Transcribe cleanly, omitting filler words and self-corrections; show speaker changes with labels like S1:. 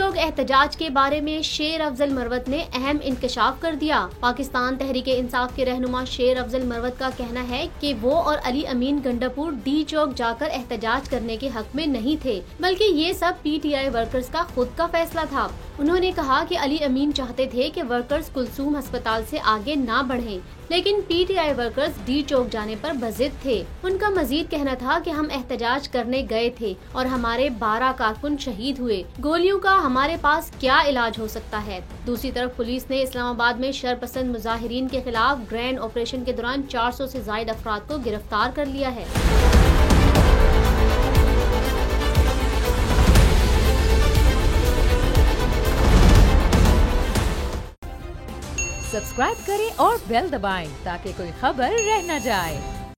S1: चौक एहतजाज के बारे में शेर अफजल मरवत ने अहम इंकशाफ कर दिया। पाकिस्तान तहरीके इंसाफ के रहनुमा शेर अफजल मरवत का कहना है कि वो और अली अमीन गंडापुर डी चौक जाकर एहतजाज करने के हक में नहीं थे, बल्कि ये सब पीटीआई वर्कर्स का खुद का फैसला था। उन्होंने कहा कि अली अमीन चाहते थे कि वर्कर्स कुलसूम अस्पताल से आगे ना बढ़ें, लेकिन पीटीआई वर्कर्स डी चौक जाने पर बजिद थे। उनका मजीद कहना था कि हम एहतजाज करने गए थे और हमारे 12 कारकुन शहीद हुए। गोलियों का हमारे पास क्या इलाज हो सकता है। दूसरी तरफ पुलिस ने इस्लामाबाद में शरपसंद मुजाहिरीन के खिलाफ ग्रैंड ऑपरेशन के दौरान 400 से ज्यादा अफराद को गिरफ्तार कर लिया है।
S2: सब्सक्राइब करें और बेल दबाएं ताकि कोई खबर रह न जाए।